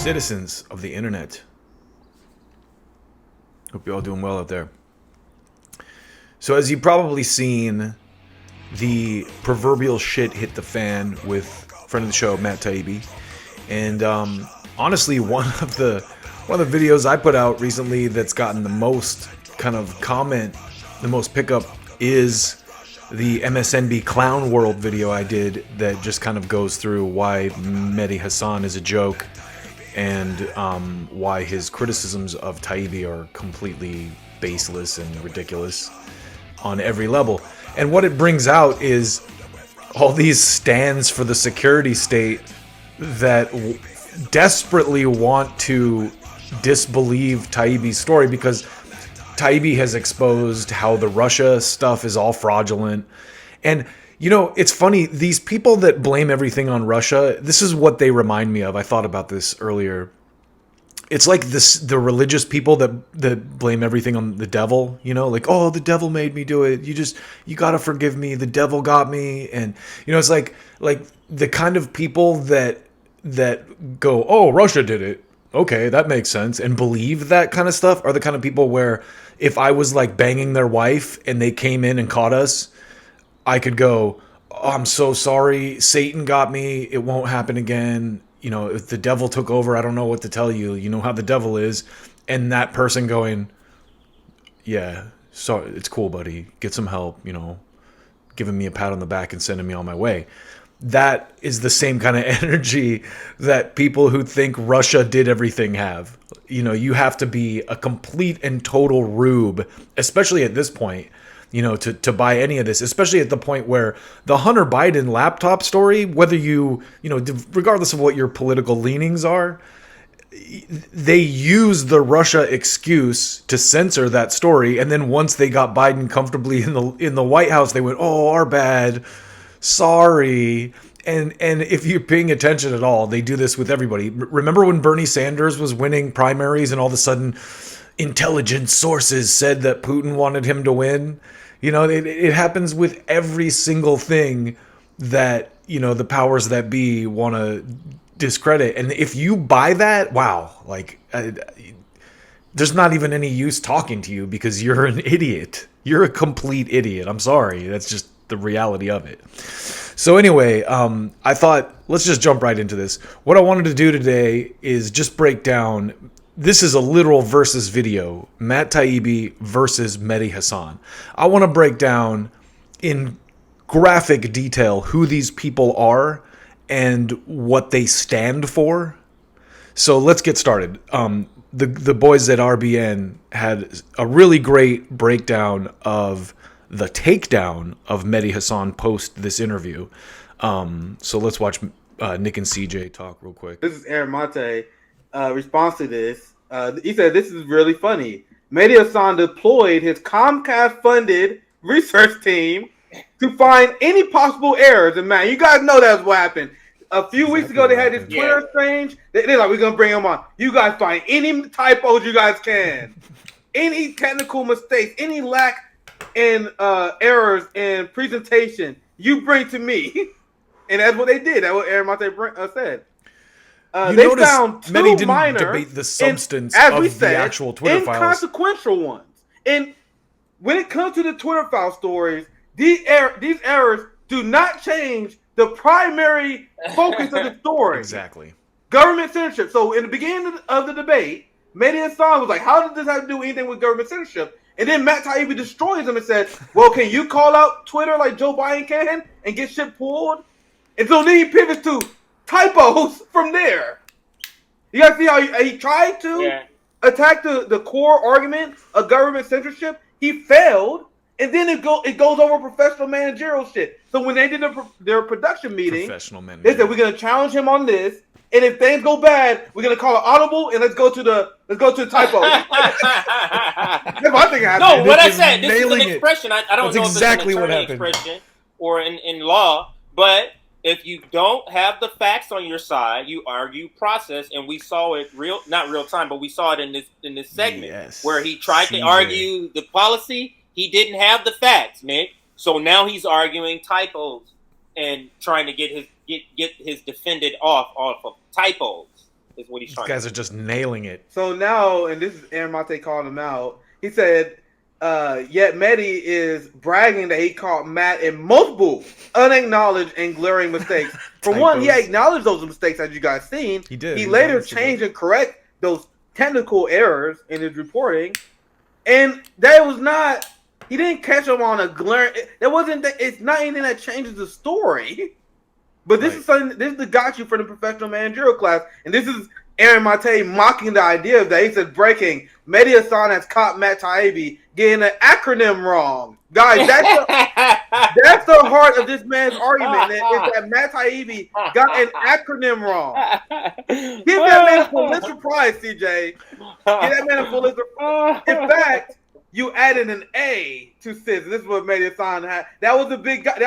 citizens of the internet. Hope you're all doing well out there. So as you've probably seen, the proverbial shit hit the fan with friend of the show, Matt Taibbi. And honestly, one of the videos I put out recently that's gotten the most kind of comment, the most pickup, is the MSNB Clown World video I did that just kind of goes through why Mehdi Hasan is a joke and why his criticisms of Taibbi are completely baseless and ridiculous on every level. And what it brings out is all these stands for the security state that desperately want to disbelieve Taibbi's story because Taibbi has exposed how the Russia stuff is all fraudulent. And, you know, it's funny, these people that blame everything on Russia, this is what they remind me of. I thought about this earlier. It's like the religious people that blame everything on the devil, you know, like, oh, the devil made me do it. You got to forgive me. The devil got me. And, you know, it's like the kind of people that go, oh, Russia did it. Okay, that makes sense. And believe that kind of stuff are the kind of people where if I was like banging their wife and they came in and caught us, I could go, oh, I'm so sorry. Satan got me. It won't happen again. You know, if the devil took over, I don't know what to tell you. You know how the devil is. And that person going, yeah, sorry, it's cool, buddy. Get some help, you know, giving me a pat on the back and sending me on my way. That is the same kind of energy that people who think Russia did everything have. You know, you have to be a complete and total rube, especially at this point, you know, to buy any of this, especially at the point where the Hunter Biden laptop story, whether you know, regardless of what your political leanings are, they use the Russia excuse to censor that story. And then once they got Biden comfortably in the White House, they went, oh, our bad. Sorry. And if you're paying attention at all, they do this with everybody. Remember when Bernie Sanders was winning primaries and all of a sudden intelligence sources said that Putin wanted him to win? You know, it happens with every single thing that, you know, the powers that be want to discredit. And if you buy that, wow, like there's not even any use talking to you because you're an idiot. You're a complete idiot. I'm sorry. That's just the reality of it. So anyway, I thought, let's just jump right into this. What I wanted to do today is just break down, this is a literal versus video, Matt Taibbi versus Mehdi Hasan. I want to break down in graphic detail who these people are and what they stand for. So let's get started. The boys at RBN had a really great breakdown of the takedown of Mehdi Hasan post this interview. So let's watch Nick and CJ talk real quick. This is Aaron Mate. Response to this, he said, this is really funny. Mehdi Hasan deployed his Comcast-funded research team to find any possible errors. And man, you guys know that's what happened. A few weeks ago, they had this Twitter exchange. They're like, we're going to bring him on. You guys find any typos you guys can. Any technical mistakes, any lack in errors in presentation, you bring to me. And that's what they did. That's what Aaron Mate said. They found two Mehdi didn't minor, debate the substance and, of the actual Twitter files. Inconsequential ones. And when it comes to the Twitter file stories, these errors do not change the primary focus of the story. Exactly. Government censorship. So in the beginning of the debate, Mehdi Hasan was like, how does this have to do anything with government censorship? And then Matt Taibbi destroys him and said, well, can you call out Twitter like Joe Biden can and get shit pulled? And so then he pivots to typos from there. You guys see how he tried to attack the core argument of government censorship? He failed. And then it goes over professional managerial shit. So when they did their production meeting, they said, we're going to challenge him on this. And if things go bad, we're gonna call it audible and let's go to the typo. That's my thing. No, what I said. This is an expression. I don't know exactly if it's an attorney expression or in law, but if you don't have the facts on your side, you argue process, and we saw it not real time, but we saw it in this segment where he tried to argue the policy. He didn't have the facts, Nick. So now he's arguing typos and trying to get his defendant off of typos. is what he's These trying guys to are just nailing it. So now, and this is Aaron Mate calling him out. He said, yet Mehdi is bragging that he caught Matt in multiple unacknowledged and glaring mistakes. For one, he acknowledged those mistakes, as you guys seen. He did. He later changed and correct those technical errors in his reporting. And that was not, he didn't catch him on a glaring, that wasn't, it's not anything that changes the story. But this is something, this is the got you for the professional managerial class. And this is Aaron Mate mocking the idea of that. He said, breaking, Mehdi Hasan has caught Matt Taibbi getting an acronym wrong. Guys, that's the heart of this man's argument, is that Matt Taibbi got an acronym wrong. Give that man a Pulitzer Prize, CJ. Give that man a Pulitzer Prize. In fact, you added an A to SIS. This is what Mehdi Hasan had. That was a big guy.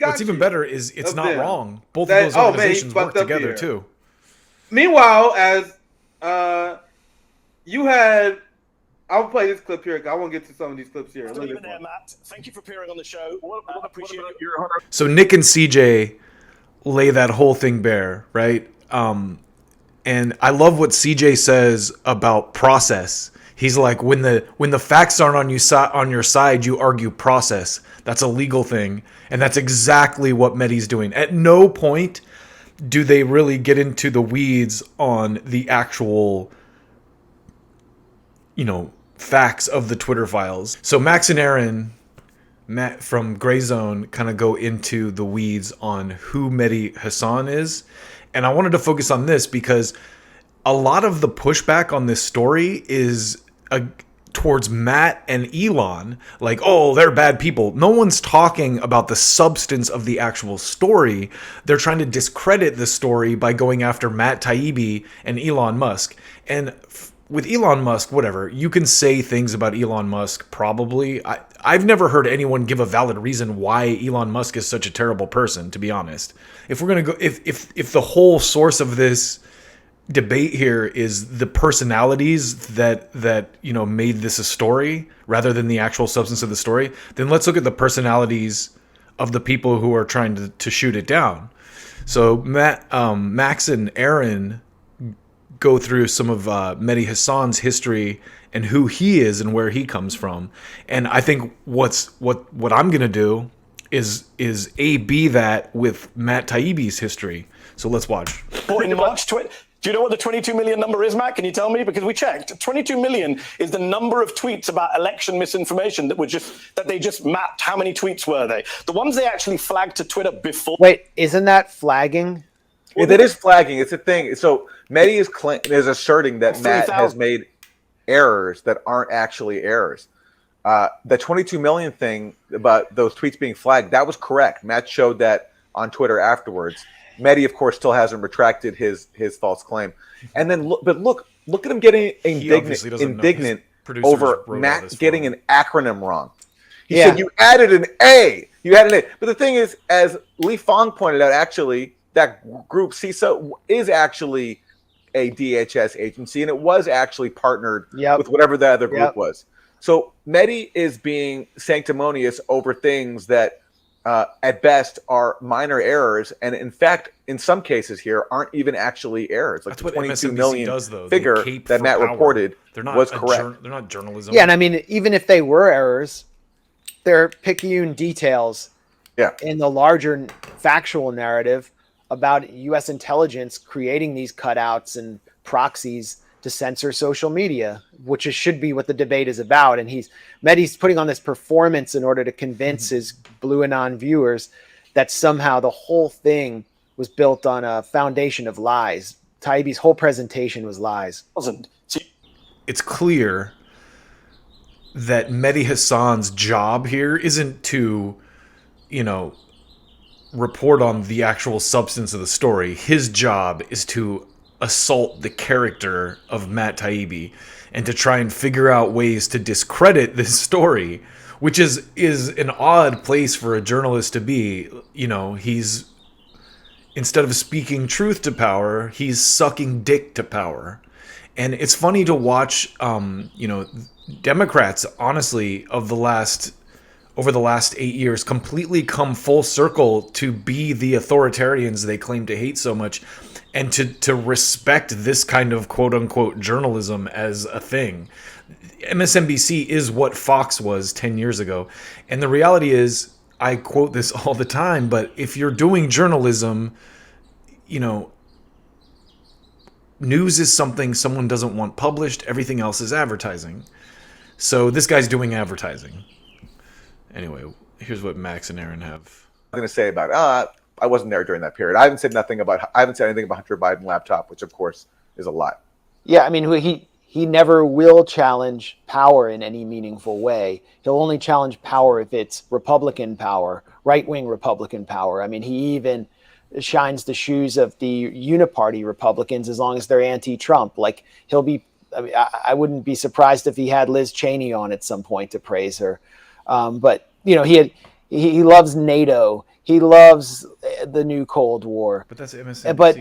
What's even better is it's not wrong. Both of those organizations work together too. Meanwhile, as you had, I'll play this clip here. I want to get to some of these clips here. There, Matt. Thank you for appearing on the show. I appreciate it. So Nick and CJ lay that whole thing bare, right? And I love what CJ says about process. He's like, when the facts aren't on your side, you argue process. That's a legal thing, and that's exactly what Mehdi's doing. At no point do they really get into the weeds on the actual, facts of the Twitter files. So Max and Aaron, Matt from Grayzone, kind of go into the weeds on who Mehdi Hasan is. And I wanted to focus on this because a lot of the pushback on this story is towards Matt and Elon, like, oh, they're bad people. No one's talking about the substance of the actual story. They're trying to discredit the story by going after Matt Taibbi and Elon Musk. And with Elon Musk, whatever, you can say things about Elon Musk, probably. I've never heard anyone give a valid reason why Elon Musk is such a terrible person, to be honest. If we're going to go, if the whole source of this debate here is the personalities that made this a story rather than the actual substance of the story, then let's look at the personalities of the people who are trying to shoot it down. So Max and Aaron go through some of Mehdi Hasan's history and who he is and where he comes from. And I think what I'm gonna do is A/B that with Matt Taibbi's history. So let's watch. In March, do you know what the 22 million number is, Matt? Can you tell me? Because we checked. 22 million is the number of tweets about election misinformation that they just mapped. How many tweets were they? The ones they actually flagged to Twitter before. Wait, isn't that flagging? Yeah, that is flagging. It's a thing. So Mehdi is asserting that Matt has made errors that aren't actually errors. The 22 million thing about those tweets being flagged, that was correct. Matt showed that on Twitter afterwards. Mehdi, of course, still hasn't retracted his false claim. And then look at him getting indignant over Matt getting an acronym wrong. He said you added an A. You added an A. But the thing is, as Li Fong pointed out, actually, that group CISA is actually a DHS agency, and it was actually partnered with whatever the other group was. So Mehdi is being sanctimonious over things that at best are minor errors, and in fact, in some cases here, aren't even actually errors. Like the 22 million figure that Matt reported was correct. They're not journalism. Yeah, and I mean, even if they were errors, they're picayune details in the larger factual narrative about U.S. intelligence creating these cutouts and proxies to censor social media, which should be what the debate is about. And Mehdi's putting on this performance in order to convince his Blue Anon viewers that somehow the whole thing was built on a foundation of lies. Taibbi's whole presentation was lies. It's clear that Mehdi Hasan's job here isn't to, report on the actual substance of the story. His job is to assault the character of Matt Taibbi and to try and figure out ways to discredit this story, which is an odd place for a journalist to be. He's, instead of speaking truth to power, he's sucking dick to power. And it's funny to watch, Democrats, honestly, over the last 8 years, completely come full circle to be the authoritarians they claim to hate so much. and to respect this kind of quote unquote journalism as a thing. MSNBC is what Fox was 10 years ago. And the reality is, I quote this all the time, but if you're doing journalism, you know, news is something someone doesn't want published. Everything else is advertising. So this guy's doing advertising. Anyway, here's what Max and Aaron have. I'm going to say about I wasn't there during that period. I haven't said anything about Hunter Biden laptop, which of course is a lot. Yeah, I mean, he never will challenge power in any meaningful way. He'll only challenge power if it's Republican power, right-wing Republican power. I mean, he even shines the shoes of the uniparty Republicans as long as they're anti-Trump. Like, he'll be, I mean, I wouldn't be surprised if he had Liz Cheney on at some point to praise her. But, you know, he loves NATO. He loves the new Cold War. But that's MSNBC. But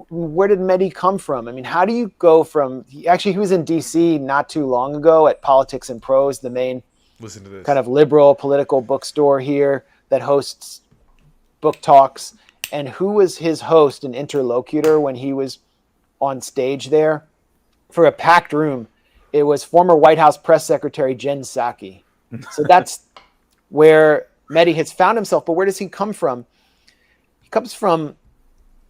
where did Mehdi come from? I mean, how do you go from... he was in D.C. not too long ago at Politics and Prose, the main kind of liberal political bookstore here that hosts book talks. And who was his host and interlocutor when he was on stage there? For a packed room, it was former White House press secretary Jen Psaki. So that's where Mehdi has found himself. But where does he come from? He comes from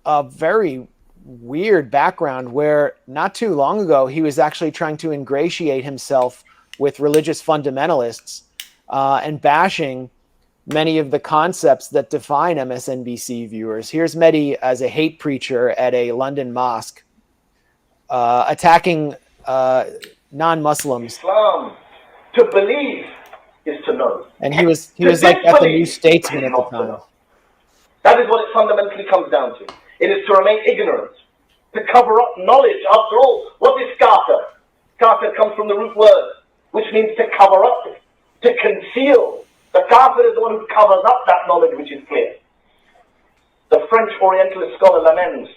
a very weird background where not too long ago he was actually trying to ingratiate himself with religious fundamentalists and bashing many of the concepts that define MSNBC viewers. Here's Mehdi as a hate preacher at a London mosque attacking non-Muslims. Islam, to believe is to know. And he was like at the New Statesman at the time. That is what it fundamentally comes down to. It is to remain ignorant, to cover up knowledge. After all, what is kafir? Kafir comes from the root word, which means to cover up, to conceal. The kafir is the one who covers up that knowledge which is clear. The French Orientalist scholar Lamens,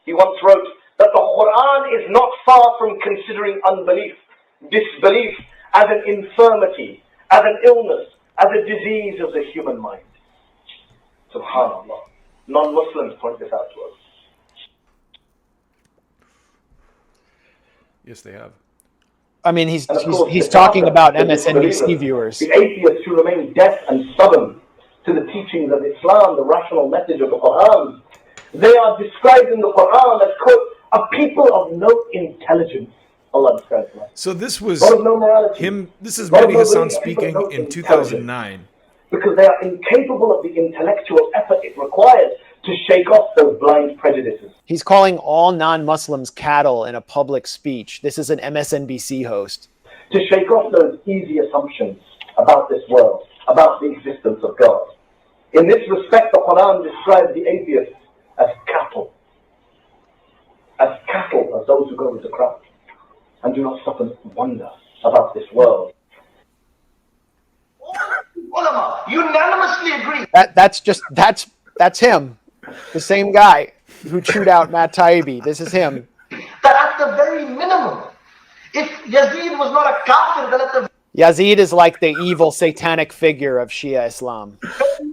he once wrote that the Quran is not far from considering unbelief, disbelief, as an infirmity, as an illness, as a disease of the human mind. SubhanAllah. Non-Muslims point this out to us. Yes, they have. I mean, he's talking about MSNBC viewers. The atheists who remain deaf and stubborn to the teachings of Islam, the rational message of the Quran, they are described in the Quran as, quote, a people of no intelligence. Allah describes them. So this was no him. This is Mehdi Hasan speaking in 2009. Because they are incapable of the intellectual effort it requires to shake off those blind prejudices. He's calling all non-Muslims cattle in a public speech. This is an MSNBC host. To shake off those easy assumptions about this world, about the existence of God. In this respect, the Quran describes the atheists as cattle. As cattle, as those who go with the crowd, and do not stop and wonder about this world. Ulama unanimously agree. That's him. The same guy who chewed out Matt Taibbi. This is him. That at the very minimum, if Yazid was not a kafir, then at the Yazid is like the evil satanic figure of Shia Islam.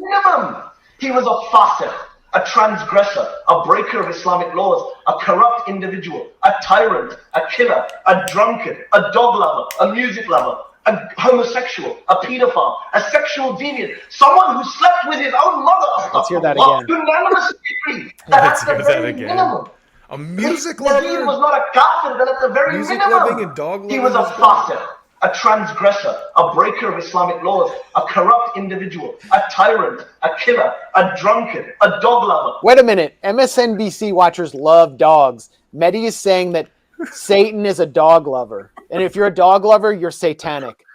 minimum, he was a fasiq, a transgressor, a breaker of Islamic laws, a corrupt individual, a tyrant, a killer, a drunkard, a dog lover, a music lover, a homosexual, a pedophile, a sexual deviant, someone who slept with his own mother. Let's hear that again. Unanimously agree that Let's at the hear that very again. minimum, A music if Yazid was lover, not a kafir, then at the very music minimum, loving and dog loving. he was a fasiq, a transgressor, a breaker of Islamic laws, a corrupt individual, a tyrant, a killer, a drunkard, a dog lover. Wait a minute. MSNBC watchers love dogs. Mehdi is saying that Satan is a dog lover. And if you're a dog lover, you're satanic.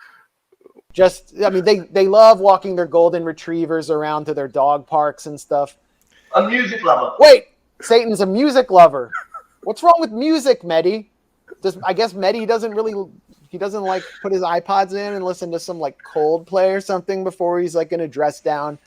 They love walking their golden retrievers around to their dog parks and stuff. A music lover. Wait, Satan's a music lover. What's wrong with music, Mehdi? I guess Mehdi doesn't like put his iPods in and listen to some like Coldplay or something before he's like going to dress down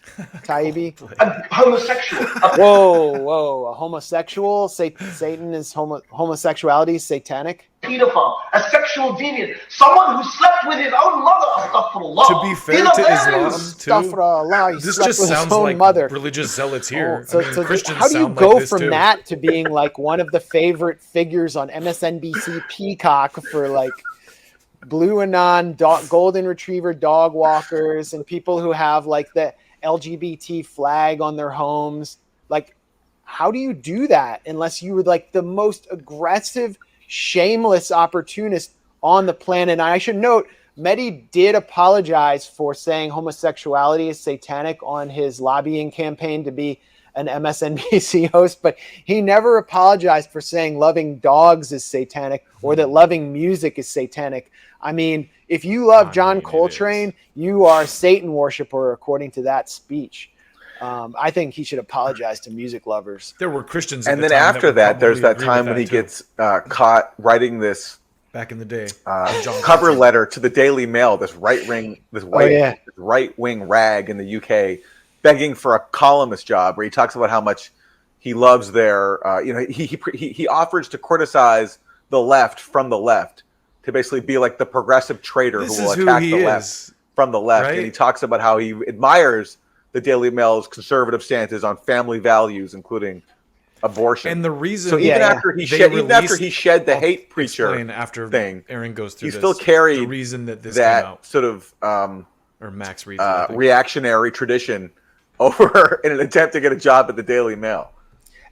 Taibbi. A homosexual. Whoa, a homosexual? Satan is homosexuality satanic? pedophile, a sexual deviant, someone who slept with his own mother. Astaghfirullah. To be fair to Islam, too, Astaghfirullah, this just sounds like mother. religious zealots here. So Christians how do you sound go like this from too. that to being like one of the favorite figures on MSNBC Peacock for like Blue Anon, golden retriever dog walkers, and people who have like the LGBT flag on their homes? Like, how do you do that unless you were like the most aggressive, shameless opportunist on the planet? And I should note, Mehdi did apologize for saying homosexuality is satanic on his lobbying campaign to be an MSNBC host, but he never apologized for saying loving dogs is satanic or that loving music is satanic. I mean, if you love John Coltrane, you are a Satan worshiper, according to that speech. I think he should apologize to music lovers. There were Christians, and then after that, there's that time when he gets caught writing this back in the day cover letter to the Daily Mail, this right wing rag in the UK, begging for a columnist job, where he talks about how much he loves their, he offers to criticize the left from the left, to basically be like the progressive traitor who will attack the left from the left. Right? And he talks about how he admires the Daily Mail's conservative stances on family values, including abortion. And the reason, so even after he shed the hate preacher after thing, Aaron goes through, he still carried the reason that this came out. Sort of or Max reads reactionary tradition over in an attempt to get a job at the Daily Mail.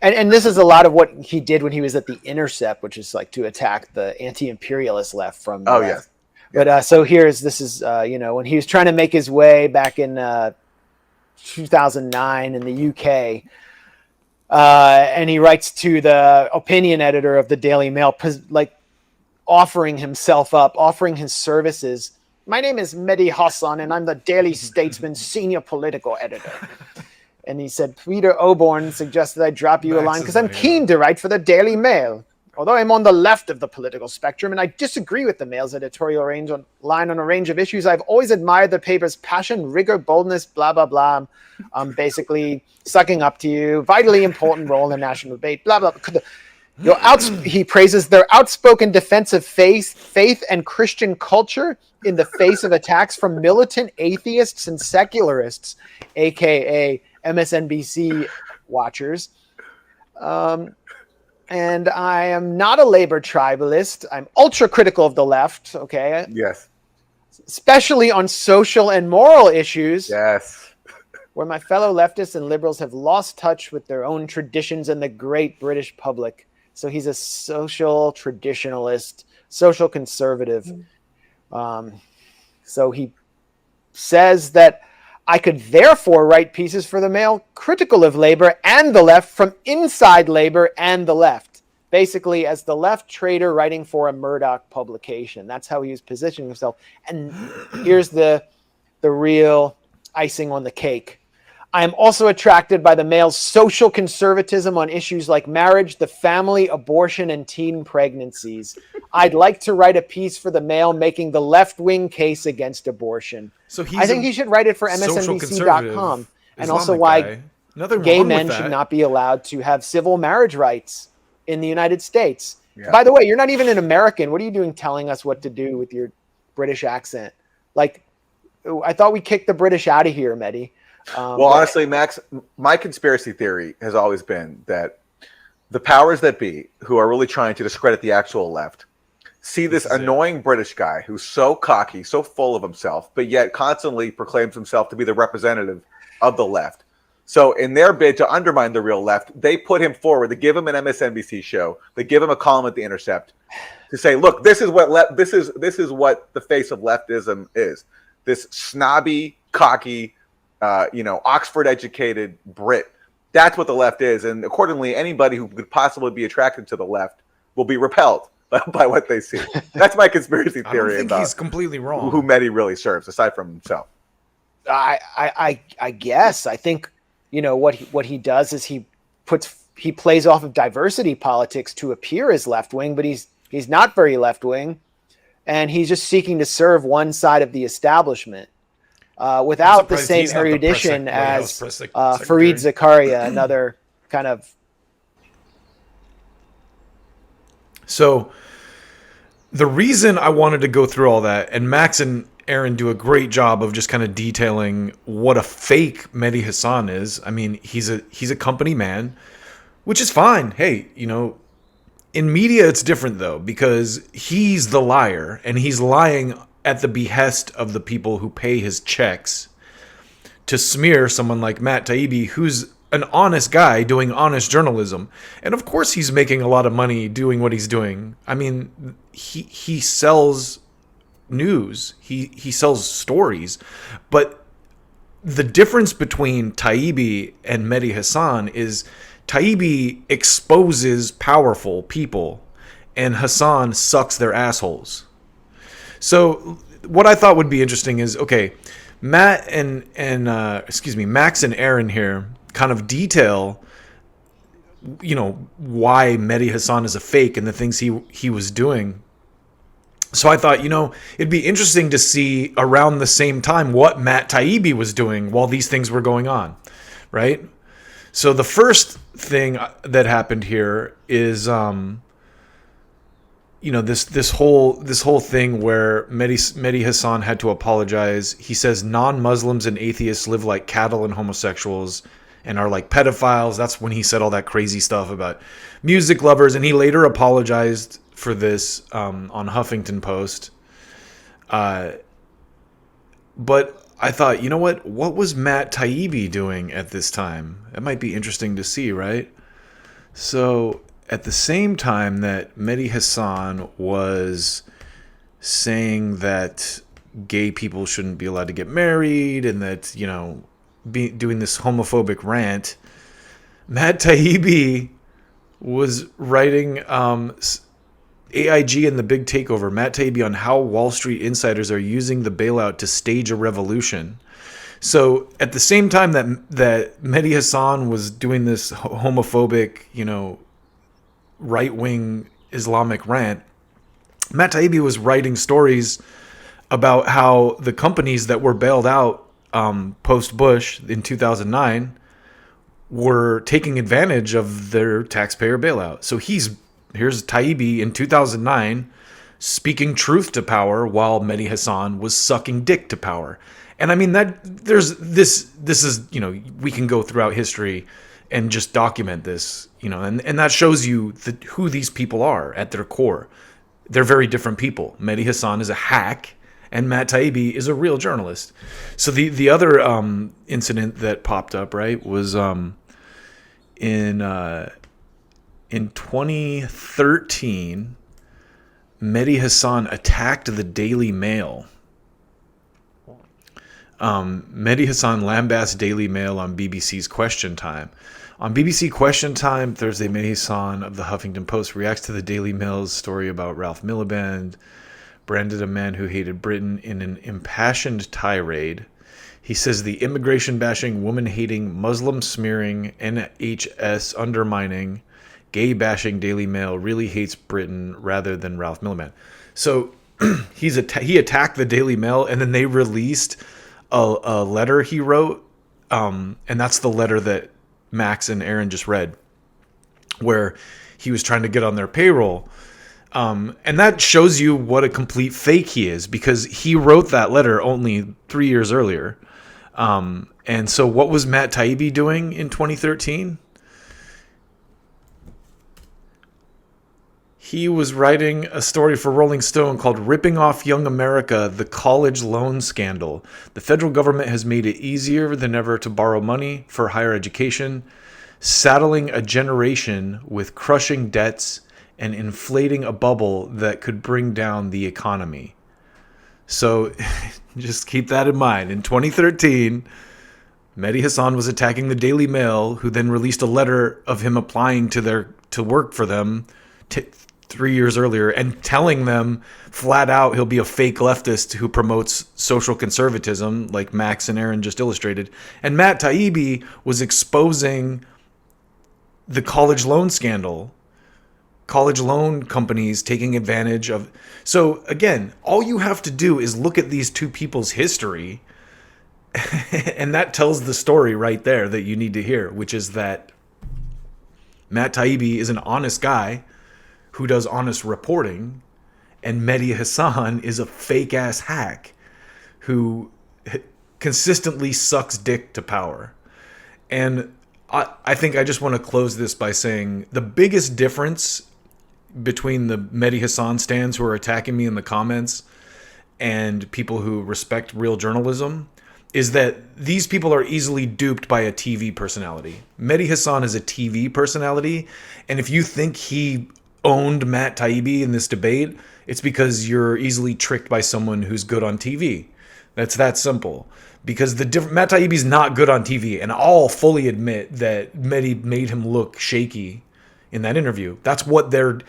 And this is a lot of what he did when he was at The Intercept, which is like to attack the anti-imperialist left from the left. But so this is when he was trying to make his way back in 2009 in the UK, and he writes to the opinion editor of the Daily Mail, like offering himself up, offering his services. My name is Mehdi Hasan, and I'm the Daily Statesman's senior political editor. And he said, Peter Oborn suggested I drop you a line because I'm keen to write for the Daily Mail. Although I'm on the left of the political spectrum and I disagree with the Mail's editorial line on a range of issues, I've always admired the paper's passion, rigor, boldness, blah, blah, blah. Basically sucking up to you, vitally important role in the national debate, blah, blah. He praises their outspoken defense of faith and Christian culture in the face of attacks from militant atheists and secularists, a.k.a. MSNBC watchers. And I am not a labor tribalist. I'm ultra critical of the left. Okay. Yes. Especially on social and moral issues. Yes. Where my fellow leftists and liberals have lost touch with their own traditions and the great British public. So he's a social traditionalist, social conservative. So he says that I could therefore write pieces for the Mail critical of labor and the left from inside labor and the left. Basically, as the left traitor writing for a Murdoch publication. That's how he was positioning himself. And here's the real icing on the cake. I am also attracted by the Mail's social conservatism on issues like marriage, the family, abortion, and teen pregnancies. I'd like to write a piece for the Mail making the left-wing case against abortion. So I think he should write it for MSNBC.com. And also why gay men should not be allowed to have civil marriage rights in the United States. Yeah. By the way, you're not even an American. What are you doing telling us what to do with your British accent? Like, I thought we kicked the British out of here, Mehdi. Honestly, Max, my conspiracy theory has always been that the powers that be, who are really trying to discredit the actual left, see this annoying British guy who's so cocky, so full of himself, but yet constantly proclaims himself to be the representative of the left. So in their bid to undermine the real left, they put him forward. They give him an MSNBC show. They give him a column at The Intercept to say, look, this is what this is what the face of leftism is. This snobby, cocky, Oxford-educated Brit. That's what the left is. And accordingly, anybody who could possibly be attracted to the left will be repelled by what they see. That's my conspiracy theory. I don't think he's completely wrong. Who Mehdi really serves, aside from himself. I guess. I think, what he does is he plays off of diversity politics to appear as left-wing, but he's not very left-wing. And he's just seeking to serve one side of the establishment. Without the same erudition as Fareed Zakaria, another kind of. So, the reason I wanted to go through all that, and Max and Aaron do a great job of just kind of detailing what a fake Mehdi Hasan is. I mean, he's a company man, which is fine. Hey, in media it's different though, because he's the liar, and he's lying at the behest of the people who pay his checks to smear someone like Matt Taibbi, who's an honest guy doing honest journalism. And of course he's making a lot of money doing what he's doing. I mean, he sells news. He sells stories. But the difference between Taibbi and Mehdi Hasan is Taibbi exposes powerful people and Hasan sucks their assholes. So what I thought would be interesting is, okay, Max and Aaron here kind of detail, why Mehdi Hasan is a fake and the things he was doing. So I thought, it'd be interesting to see around the same time what Matt Taibbi was doing while these things were going on, right? So the first thing that happened here is, this whole thing where Mehdi Hasan had to apologize. He says non-Muslims and atheists live like cattle and homosexuals and are like pedophiles. That's when he said all that crazy stuff about music lovers, and he later apologized for this on Huffington Post. But I thought, what was Matt Taibbi doing at this time? That might be interesting to see, right? So at the same time that Mehdi Hasan was saying that gay people shouldn't be allowed to get married and that, doing this homophobic rant, Matt Taibbi was writing AIG and the Big Takeover, Matt Taibbi on how Wall Street insiders are using the bailout to stage a revolution. So at the same time that Mehdi Hasan was doing this homophobic, right-wing Islamic rant, Matt Taibbi was writing stories about how the companies that were bailed out post-Bush in 2009 were taking advantage of their taxpayer bailout. So here's Taibbi in 2009 speaking truth to power while Mehdi Hasan was sucking dick to power. And I mean, that there's this is, we can go throughout history and just document this, and that shows you who these people are at their core. They're very different people. Mehdi Hasan is a hack, and Matt Taibbi is a real journalist. So the other incident that popped up, right, was in 2013, Mehdi Hasan attacked the Daily Mail. Mehdi Hasan lambasted Daily Mail on BBC's Question Time. On BBC Question Time Thursday, Mehdi Hasan of the Huffington Post reacts to the Daily Mail's story about Ralph Miliband, branded a man who hated Britain in an impassioned tirade. He says the immigration-bashing, woman-hating, Muslim-smearing, NHS undermining, gay-bashing Daily Mail really hates Britain rather than Ralph Miliband. So he attacked the Daily Mail, and then they released a letter he wrote, and that's the letter that Max and Aaron just read, where he was trying to get on their payroll. And that shows you what a complete fake he is, because he wrote that letter only 3 years earlier. And so what was Matt Taibbi doing in 2013? He was writing a story for Rolling Stone called Ripping Off Young America, the College Loan Scandal. The federal government has made it easier than ever to borrow money for higher education, saddling a generation with crushing debts and inflating a bubble that could bring down the economy. So just keep that in mind. In 2013, Mehdi Hasan was attacking the Daily Mail, who then released a letter of him applying to work for them 3 years earlier and telling them flat out he'll be a fake leftist who promotes social conservatism, like Max and Aaron just illustrated. And Matt Taibbi was exposing the college loan scandal, college loan companies taking advantage of. So again, all you have to do is look at these two people's history, and that tells the story right there that you need to hear, which is that Matt Taibbi is an honest guy who does honest reporting, and Mehdi Hasan is a fake ass hack who consistently sucks dick to power. And I think I just want to close this by saying the biggest difference between the Mehdi Hasan stands who are attacking me in the comments and people who respect real journalism is that these people are easily duped by a TV personality. Mehdi Hasan is a TV personality, and if you think he owned Matt Taibbi in this debate, it's because you're easily tricked by someone who's good on TV. That's that simple. Because Matt Taibbi's not good on TV, and I'll fully admit that Mehdi made him look shaky in that interview. That's what they're...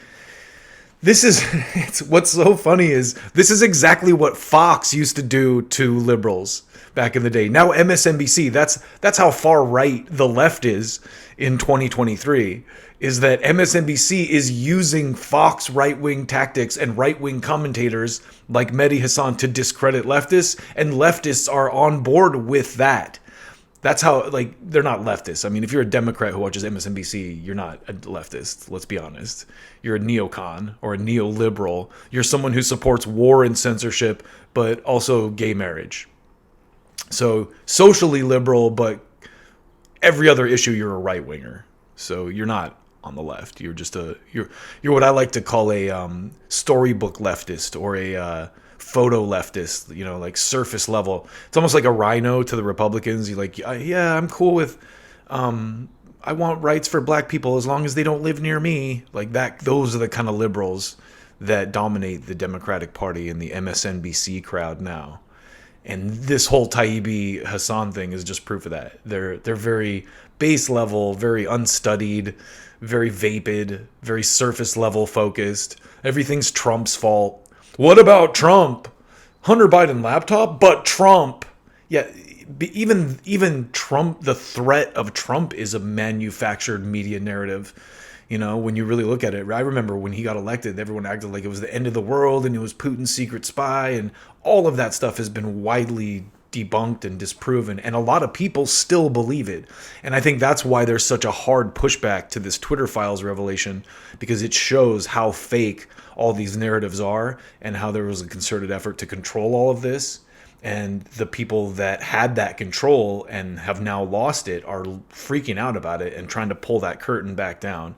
what's so funny is this is exactly what Fox used to do to liberals back in the day. Now MSNBC, that's how far right the left is in 2023, is that MSNBC is using Fox right-wing tactics and right-wing commentators like Mehdi Hasan to discredit leftists, and leftists are on board with that. That's how, like, they're not leftists. I mean, if you're a Democrat who watches MSNBC, you're not a leftist, let's be honest. You're a neocon or a neoliberal. You're someone who supports war and censorship, but also gay marriage. So socially liberal, but every other issue you're a right-winger. So you're not on the left. You're just you're what I like to call a storybook leftist or a photo leftist, you know, like surface level. It's almost like a rhino to the Republicans. You're like, yeah, I'm cool with, I want rights for black people as long as they don't live near me. Like that, those are the kind of liberals that dominate the Democratic Party and the MSNBC crowd now. And this whole Taibbi Hasan thing is just proof of that. They're very base level, very unstudied, very vapid, very surface level focused. Everything's Trump's fault. What about Trump? Hunter Biden laptop, but Trump. Yeah, even Trump, the threat of Trump is a manufactured media narrative. You know, when you really look at it, I remember when he got elected, everyone acted like it was the end of the world and it was Putin's secret spy, and all of that stuff has been widely debunked and disproven, and a lot of people still believe it. And I think that's why there's such a hard pushback to this Twitter files revelation, because it shows how fake all these narratives are and how there was a concerted effort to control all of this. And the people that had that control and have now lost it are freaking out about it and trying to pull that curtain back down.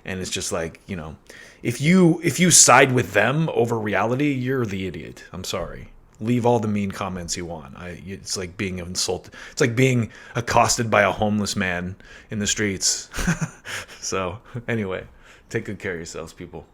And it's just like, you know, if you side with them over reality, you're the idiot. I'm sorry. Leave all the mean comments you want. It's like being insulted. It's like being accosted by a homeless man in the streets. So anyway, take good care of yourselves, people.